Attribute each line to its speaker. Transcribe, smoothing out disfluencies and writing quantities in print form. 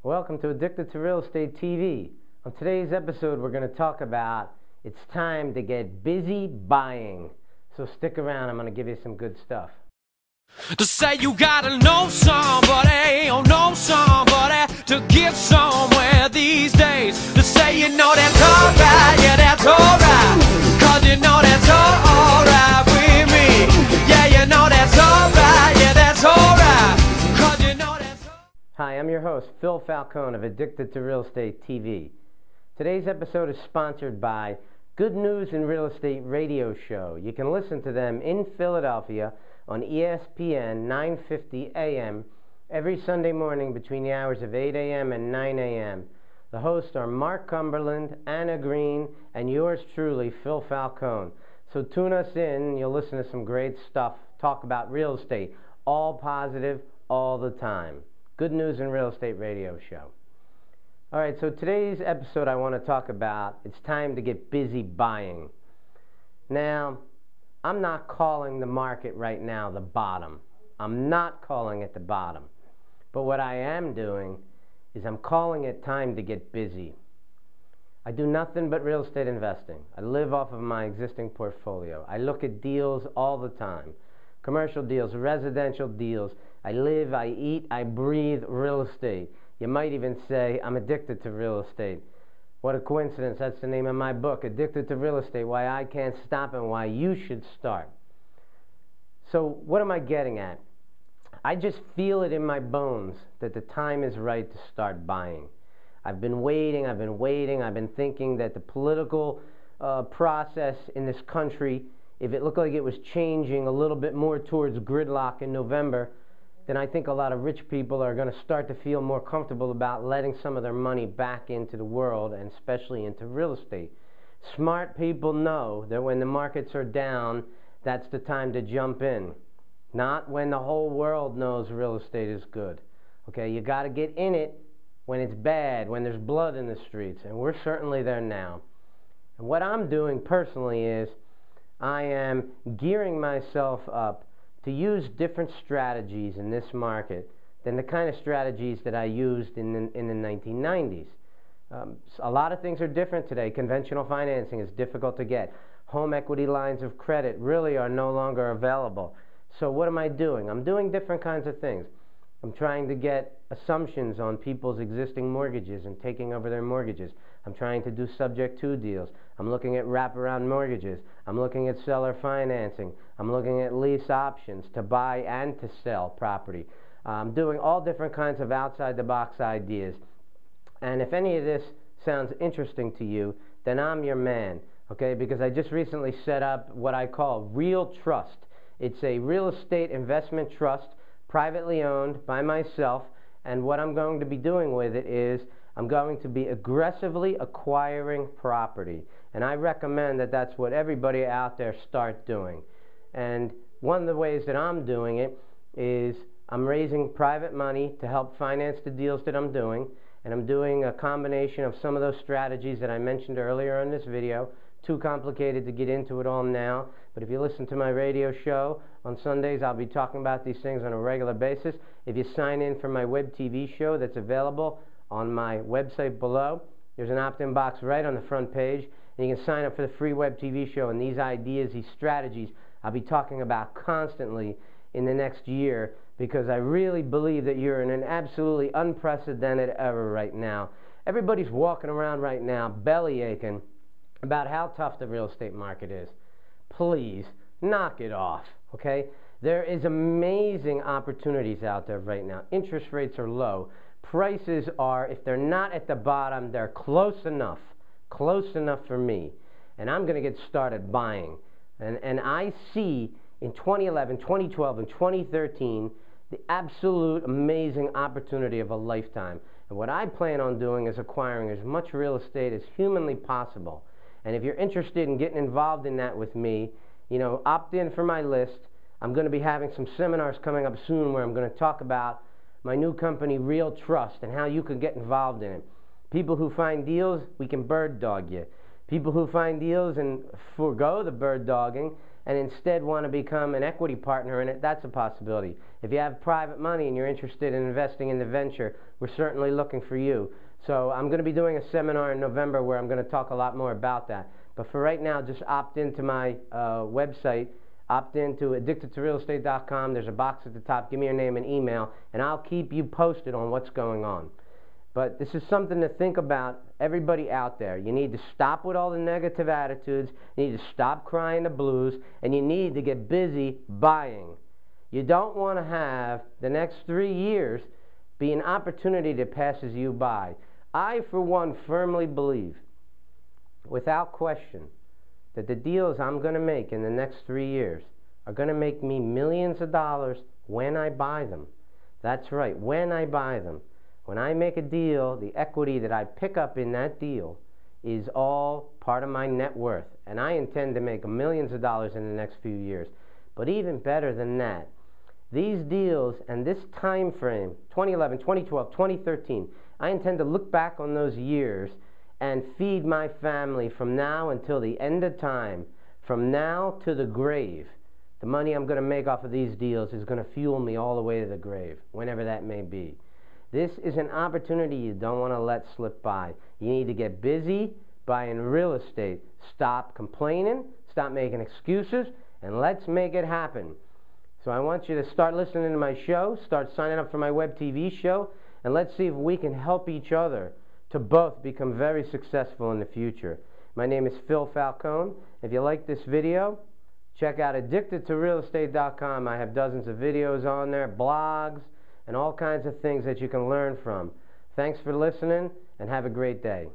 Speaker 1: Welcome to Addicted to Real Estate TV. On today's episode, we're going to talk about it's time to get busy buying. So stick around, I'm going to give you some good stuff.
Speaker 2: To say you gotta know somebody, oh know somebody to get somewhere these days. To say you know that's alright, yeah that's alright, cause you know that's alright with me. Yeah you know that's alright, yeah that's alright, cause you know that's alright.
Speaker 1: Hi, I'm your host, Phil Falcone of Addicted to Real Estate TV. Today's episode is sponsored by Good News in Real Estate radio show. You can listen to them in Philadelphia on ESPN 950 AM every Sunday morning between the hours of 8 a.m. and 9 a.m. The hosts are Mark Cumberland, Anna Green, and yours truly, Phil Falcone. So tune us in, you'll listen to some great stuff, talk about real estate, all positive, all the time. Good News in Real Estate radio show. All right, so today's episode I want to talk about, it's time to get busy buying. Now, I'm not calling the market right now the bottom. I'm not calling it the bottom. But what I am doing is I'm calling it time to get busy. I do nothing but real estate investing. I live off of my existing portfolio. I look at deals all the time. Commercial deals, residential deals. I live, I eat, I breathe real estate. You might even say I'm addicted to real estate. What a coincidence, that's the name of my book, Addicted to Real Estate, Why I Can't Stop and Why You Should Start. So what am I getting at? I just feel it in my bones that the time is right to start buying. I've been waiting, I've been thinking that the political process in this country, if it looked like it was changing a little bit more towards gridlock in November, then I think a lot of rich people are going to start to feel more comfortable about letting some of their money back into the world, and especially into real estate. Smart people know that when the markets are down, that's the time to jump in. Not when the whole world knows real estate is good. Okay, you got to get in it when it's bad, when there's blood in the streets, and we're certainly there now. And what I'm doing personally is I am gearing myself up to use different strategies in this market than the kind of strategies that I used in the 1990s. A lot of things are different today. Conventional financing is difficult to get. Home equity lines of credit really are no longer available. So what am I doing? I'm doing different kinds of things. I'm trying to get assumptions on people's existing mortgages and taking over their mortgages. I'm trying to do subject to deals. I'm looking at wraparound mortgages. I'm looking at seller financing. I'm looking at lease options to buy and to sell property. I'm doing all different kinds of outside-the-box ideas. And if any of this sounds interesting to you, then I'm your man, okay? Because I just recently set up what I call Real Trust. It's a real estate investment trust, privately owned by myself, and what I'm going to be doing with it is I'm going to be aggressively acquiring property. And I recommend that that's what everybody out there start doing. And one of the ways that I'm doing it is I'm raising private money to help finance the deals that I'm doing, and I'm doing a combination of some of those strategies that I mentioned earlier in this video. Too complicated to get into it all now, but if you listen to my radio show on Sundays, I'll be talking about these things on a regular basis. If you sign in for my web TV show that's available on my website below, there's an opt-in box right on the front page, and you can sign up for the free web TV show, and these ideas, these strategies, I'll be talking about constantly in the next year, because I really believe that you're in an absolutely unprecedented era right now. Everybody's walking around right now belly aching about how tough the real estate market is. Please, knock it off, okay? There is amazing opportunities out there right now. Interest rates are low. Prices are, if they're not at the bottom, they're close enough for me. And I'm going to get started buying. And I see in 2011, 2012, and 2013 the absolute amazing opportunity of a lifetime. And what I plan on doing is acquiring as much real estate as humanly possible. And if you're interested in getting involved in that with me, you know, opt in for my list. I'm going to be having some seminars coming up soon where I'm going to talk about my new company, Real Trust, and how you can get involved in it. People who find deals, we can bird dog you. People who find deals and forego the bird dogging and instead want to become an equity partner in it, that's a possibility. If you have private money and you're interested in investing in the venture, we're certainly looking for you. So I'm going to be doing a seminar in November where I'm going to talk a lot more about that. But for right now, just opt into my website, opt into addictedtorealestate.com. There's a box at the top. Give me your name and email, and I'll keep you posted on what's going on. But this is something to think about, everybody out there. You need to stop with all the negative attitudes. You need to stop crying the blues, and you need to get busy buying. You don't want to have the next 3 years be an opportunity that passes you by. I, for one, firmly believe, without question, that the deals I'm going to make in the next 3 years are going to make me millions of dollars when I buy them. That's right, when I buy them. When I make a deal, the equity that I pick up in that deal is all part of my net worth. And I intend to make millions of dollars in the next few years. But even better than that, these deals and this time frame, 2011, 2012, 2013, I intend to look back on those years and feed my family from now until the end of time, from now to the grave. The money I'm going to make off of these deals is going to fuel me all the way to the grave, whenever that may be. This is an opportunity you don't want to let slip by. You need to get busy buying real estate. Stop complaining, stop making excuses, and let's make it happen. So I want you to start listening to my show, start signing up for my web TV show, and let's see if we can help each other to both become very successful in the future. My name is Phil Falcone. If you like this video, check out addictedtorealestate.com. I have dozens of videos on there, blogs, and all kinds of things that you can learn from. Thanks for listening, and have a great day.